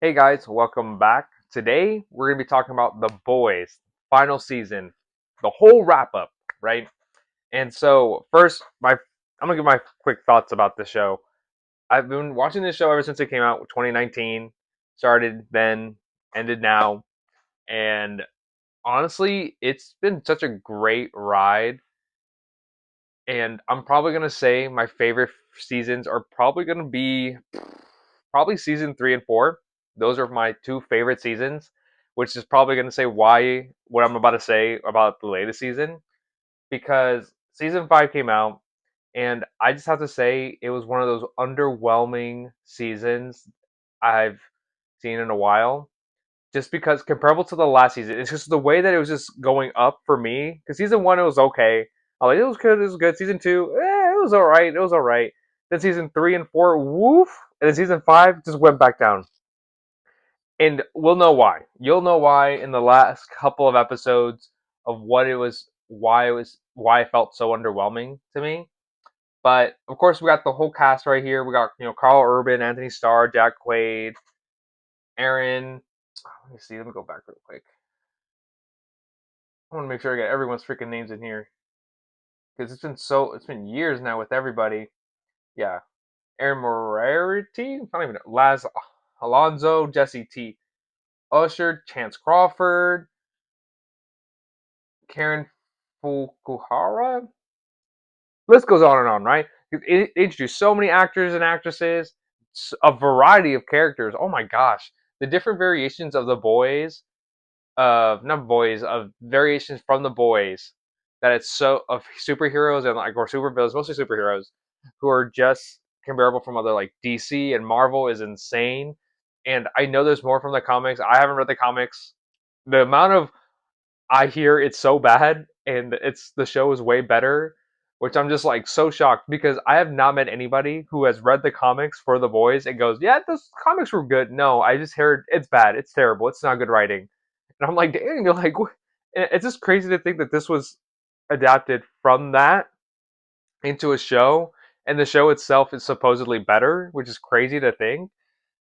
Hey guys, welcome back. Today we're going to be talking about The Boys, final season, the whole wrap up, right? And so, first, I'm going to give my quick thoughts about the show. I've been watching this show ever since it came out, 2019. Started then, ended now, and honestly, it's been such a great ride. And I'm probably going to say my favorite seasons are probably going to be probably season 3 and 4. Those are my two favorite seasons, which is probably going to say why what I'm about to say about the latest season. Because season 5 came out, and I just have to say it was one of those underwhelming seasons I've seen in a while. Just because comparable to the last season, it's just the way that it was just going up for me. Because season 1 it was okay. I was like, it was good, it was good. Season 2, it was alright, it was alright. Then season 3 and 4, woof, and then season 5 just went back down. And we'll know why. You'll know why in the last couple of episodes of what it was, why it felt so underwhelming to me. But of course, we got the whole cast right here. We got Carl Urban, Anthony Starr, Jack Quaid, Aaron. Let me see. Let me go back real quick. I want to make sure I get everyone's freaking names in here because it's been years now with everybody. Yeah, Aaron Moriarty. I don't even know. Laz Alonso, Jesse T. Usher, Chance Crawford, Karen Fukuhara. List goes on and on, right? It introduced so many actors and actresses, a variety of characters. Oh my gosh, the different variations of the boys, of not boys, of variations from the boys. That it's so of superheroes and like or supervillains, mostly superheroes, who are just comparable from other like DC and Marvel is insane. And I know there's more from the comics. I haven't read the comics. The amount of I hear it's so bad and it's the show is way better, which I'm just like so shocked because I have not met anybody who has read the comics for the boys and goes, "Yeah, those comics were good." No, I just heard it's bad, it's terrible, it's not good writing, and I'm like, "Dang!" You're like, what? It's just crazy to think that this was adapted from that into a show, and the show itself is supposedly better, which is crazy to think.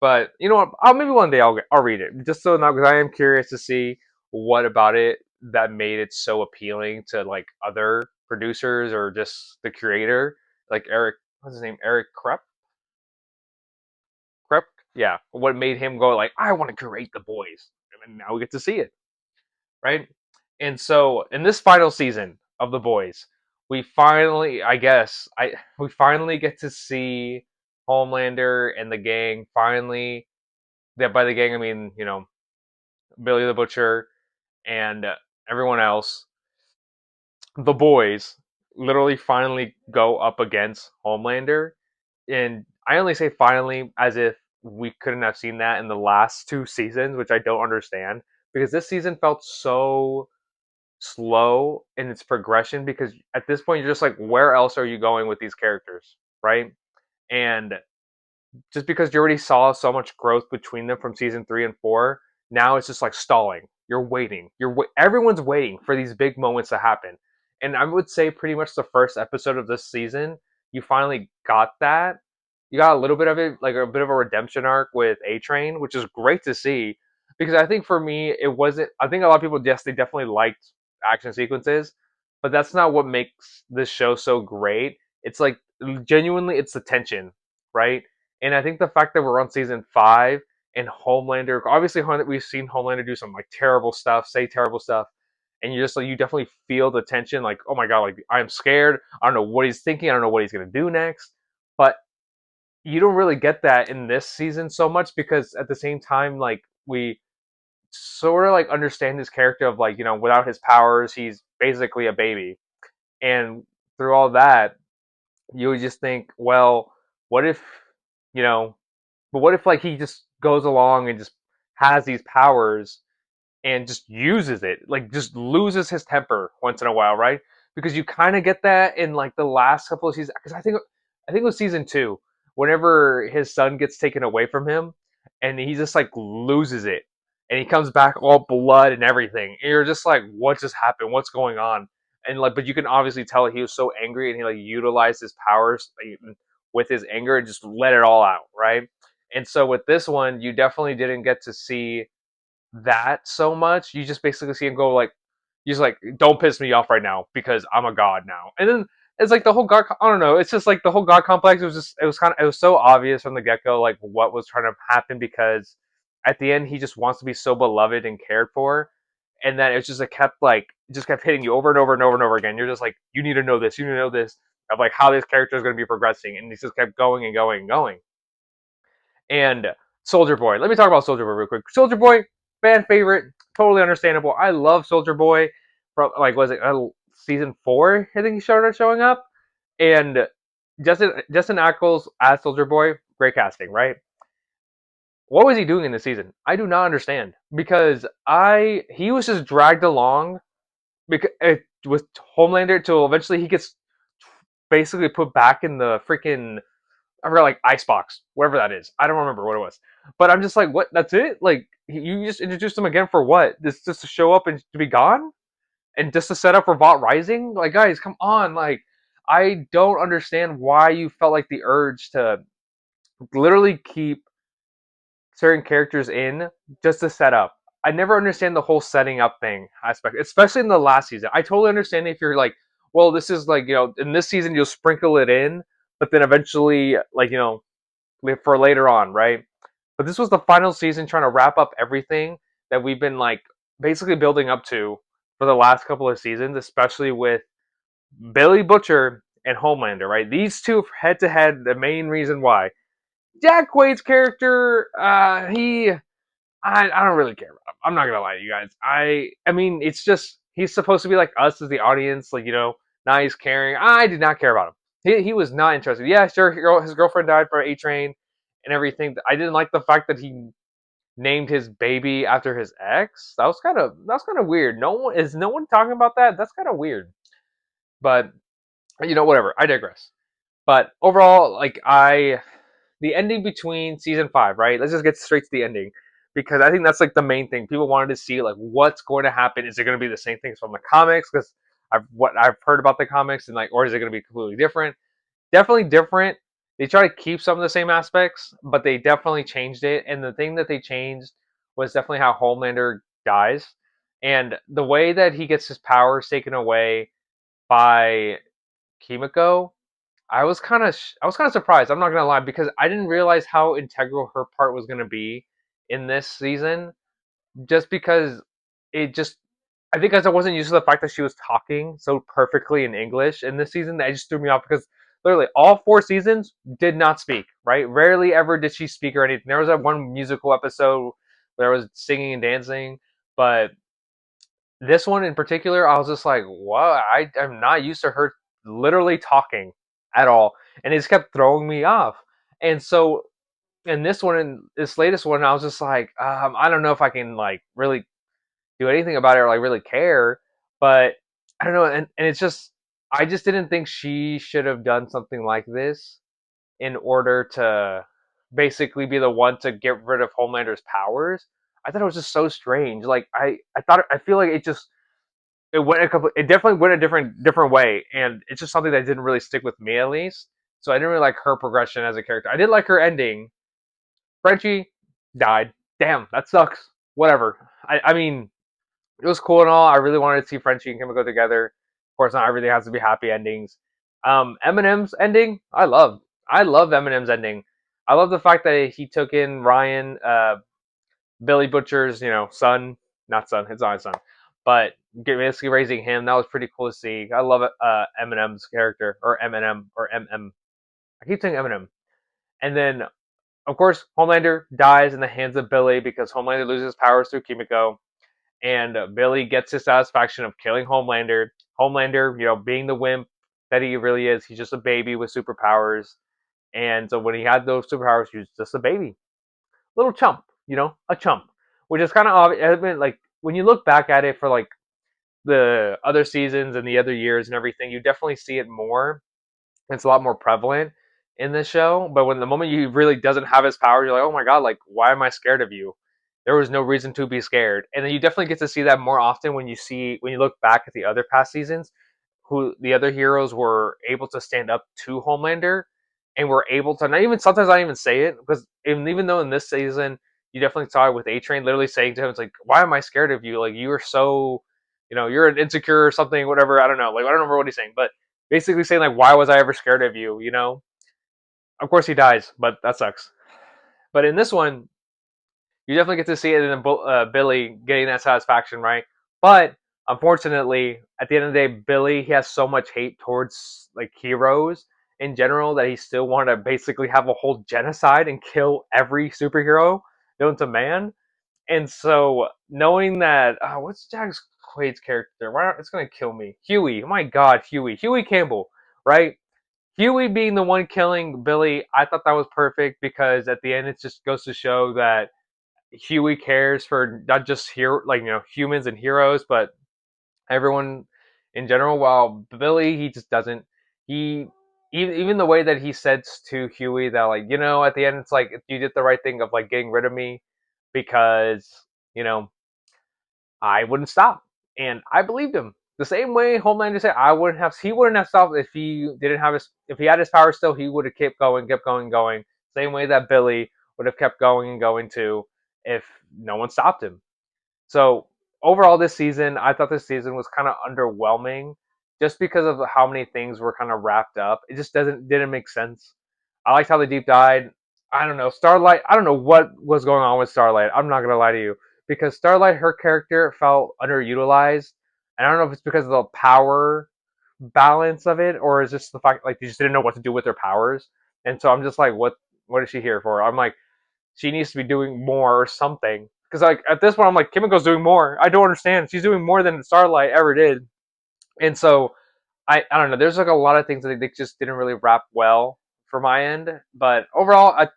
But you know what? Maybe one day I'll read it just so now because I am curious to see what about it that made it so appealing to like other producers or just the creator, like Eric. What's his name? Eric Krep. Yeah. What made him go like, I want to create the boys, and now we get to see it, right? And so in this final season of the boys, we finally, I guess, we finally get to see Homelander and the gang finally. That by the gang I mean Billy the Butcher, and everyone else, the boys, literally finally go up against Homelander. And I only say finally as if we couldn't have seen that in the last two seasons, which I don't understand because this season felt so slow in its progression because at this point you're just like, where else are you going with these characters, right? And just because you already saw so much growth between them from season 3 and 4, now it's just like stalling. You're waiting. Everyone's waiting for these big moments to happen, and I would say pretty much the first episode of this season, you finally got that. You got a little bit of it, like a bit of a redemption arc with A Train, which is great to see. Because I think for me, it wasn't. I think a lot of people, yes, they definitely liked action sequences, but that's not what makes this show so great. It's like genuinely, it's the tension, right? And I think the fact that we're on season 5 and Homelander, obviously we've seen Homelander do some like terrible stuff, say terrible stuff, and you just like you definitely feel the tension, like oh my god, like I'm scared. I don't know what he's thinking. I don't know what he's gonna do next. But you don't really get that in this season so much because at the same time, like we sort of like understand his character of like without his powers, he's basically a baby, and through all that, you would just think, well, what if you know but what if like he just goes along and just has these powers and just uses it, like just loses his temper once in a while, right? Because you kind of get that in like the last couple of seasons. Because I think it was season 2, whenever his son gets taken away from him, and he just like loses it, and he comes back all blood and everything. And you're just like, what just happened? What's going on? And like, but you can obviously tell he was so angry, and he like utilized his powers like, with his anger and just let it all out, right? And so with this one, you definitely didn't get to see that so much. You just basically see him go like, he's like, "Don't piss me off right now because I'm a god now." And then it's like the whole god. I don't know. It's just like the whole god complex. It was just. It was kind of. It was so obvious from the get go, like what was trying to happen because at the end he just wants to be so beloved and cared for, and then it's just it kept like just kept hitting you over and over and over and over again. You're just like, you need to know this. You need to know this of like how this character is going to be progressing, and he just kept going and going and going. And Soldier Boy. Let me talk about Soldier Boy real quick. Soldier Boy, fan favorite, totally understandable. I love Soldier Boy from like was it season 4? I think he started showing up, and Justin Ackles as Soldier Boy, great casting, right? What was he doing in this season? I do not understand because I he was just dragged along because with Homelander till eventually he gets basically put back in the freaking I forgot like icebox, whatever that is. I don't remember what it was, but I'm just like, what? That's it? Like you just introduced him again for what? This just to show up and to be gone, and just to set up for Vought Rising? Like guys, come on! Like I don't understand why you felt like the urge to literally keep certain characters in just to set up. I never understand the whole setting up thing aspect, especially in the last season. I totally understand if you're like, well, this is like in this season you'll sprinkle it in, but then eventually like for later on, right? But this was the final season trying to wrap up everything that we've been like basically building up to for the last couple of seasons, especially with Billy Butcher and Homelander, right? These two head to head, the main reason why. Jack Quaid's character, I don't really care about him. I'm not gonna lie to you guys. I mean, it's just he's supposed to be like us as the audience, like nice, caring. I did not care about him. He was not interested. Yeah, sure, his girlfriend died for A Train and everything. I didn't like the fact that he named his baby after his ex. That was kind of weird. No one talking about that. That's kind of weird. But whatever. I digress. But overall, like the ending between season 5, right? Let's just get straight to the ending because I think that's like the main thing. People wanted to see like what's going to happen. Is it going to be the same things from the comics? Because I've heard about the comics and like, or is it going to be completely different? Definitely different. They try to keep some of the same aspects, but they definitely changed it. And the thing that they changed was definitely how Homelander dies and the way that he gets his powers taken away by Kimiko. I was kind of surprised. I'm not gonna lie because I didn't realize how integral her part was gonna be in this season. Just because it just, I think as I wasn't used to the fact that she was talking so perfectly in English in this season, that just threw me off because literally all 4 seasons did not speak. Right, rarely ever did she speak or anything. There was that one musical episode where I was singing and dancing, but this one in particular, I was just like, "What? I'm not used to her literally talking at all," and it just kept throwing me off. And so, in this one, in this latest one, I was just like, I don't know if I can like really do anything about it or like really care. But I don't know, and it's just, I just didn't think she should have done something like this in order to basically be the one to get rid of Homelander's powers. I thought it was just so strange. Like I feel like it definitely went a different way, and it's just something that didn't really stick with me at least. So I didn't really like her progression as a character. I did like her ending. Frenchie died. Damn, that sucks. Whatever. I mean, it was cool and all. I really wanted to see Frenchie and Kim go together. Of course, not everything has to be happy endings. Eminem's ending, I love. I love Eminem's ending. I love the fact that he took in Ryan, Billy Butcher's, son, not son, it's not his son, but basically raising him. That was pretty cool to see. I love it. Eminem's character, or Eminem, or MM. I keep saying Eminem. And then, of course, Homelander dies in the hands of Billy because Homelander loses his powers through Kimiko, and Billy gets his satisfaction of killing Homelander. Homelander, being the wimp that he really is, he's just a baby with superpowers. And so when he had those superpowers, he was just a baby, little chump, a chump, which is kind of obvious. I mean, like when you look back at it for like the other seasons and the other years and everything, you definitely see it more. It's a lot more prevalent in this show. But when the moment he really doesn't have his powers, you're like, oh my god, like why am I scared of you? There was no reason to be scared. And then you definitely get to see that more often when you look back at the other past seasons, who the other heroes were able to stand up to Homelander and we're able to not even sometimes I even say it because even though in this season you definitely saw it with A Train literally saying to him, it's like, why am I scared of you? Like you are so, you're an insecure or something, whatever. I don't know. Like I don't remember what he's saying, but basically saying like, why was I ever scared of you? Of course he dies, but that sucks. But in this one, you definitely get to see it in Billy getting that satisfaction, right? But unfortunately, at the end of the day, Billy he has so much hate towards like heroes in general that he still wanted to basically have a whole genocide and kill every superhero known to man. And so knowing that, what's Jax Quaid's character? Why it's gonna kill me? Huey. Oh my God, Huey. Huey Campbell, right? Huey being the one killing Billy, I thought that was perfect because at the end it just goes to show that Huey cares for not just humans and heroes, but everyone in general. While Billy, he just doesn't. He even the way that he says to Huey that like at the end it's like you did the right thing of like getting rid of me because you know I wouldn't stop, and I believed him. The same way Homelander said I wouldn't have. He wouldn't have stopped if he didn't have his. If he had his power still, he would have kept going, going. Same way that Billy would have kept going and going too if no one stopped him. So overall, this season, I thought this season was kind of underwhelming, just because of how many things were kind of wrapped up. It just didn't make sense. I liked how the deep died. I don't know Starlight. I don't know what was going on with Starlight. I'm not gonna lie to you because Starlight, her character felt underutilized, and I don't know if it's because of the power balance of it or is just the fact like they just didn't know what to do with their powers. And so I'm just like, what is she here for? I'm like, she needs to be doing more or something. Because like at this point, I'm like, Kimiko's doing more. I don't understand. She's doing more than Starlight ever did. And so I don't know. There's like a lot of things that they just didn't really wrap well for my end. But overall,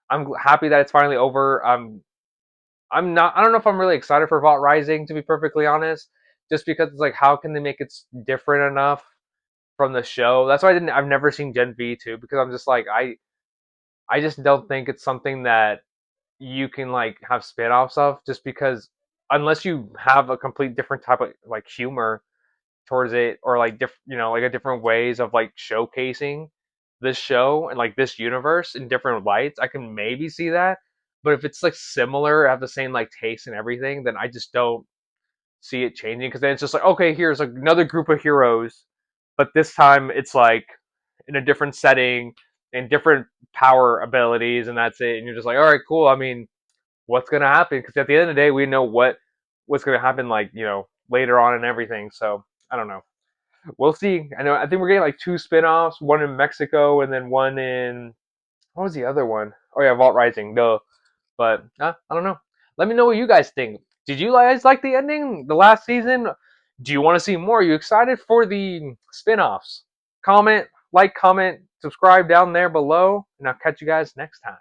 I'm happy that it's finally over. I'm not. I don't know if I'm really excited for Vault Rising to be perfectly honest. Just because it's like, how can they make it different enough from the show? That's why I've never seen Gen V two because I'm just like I just don't think it's something that you can like have spin-offs of just because unless you have a complete different type of like humor towards it or like like a different ways of like showcasing this show and like this universe in different lights, I can maybe see that. But if it's like similar, have the same like taste and everything, then I just don't see it changing because then it's just like, okay, here's like another group of heroes, but this time it's like in a different setting and different power abilities and that's it, and you're just like, all right, cool. I mean, what's gonna happen? Because at the end of the day, we know what's gonna happen, like later on and everything. So I don't know. We'll see. I think we're getting like two spin-offs, one in Mexico and then one in what was the other one? Oh yeah, Vault Rising. Duh. But I don't know. Let me know what you guys think. Did you guys like the ending, the last season? Do you want to see more? Are you excited for the spin-offs? Comment, subscribe down there below, and I'll catch you guys next time.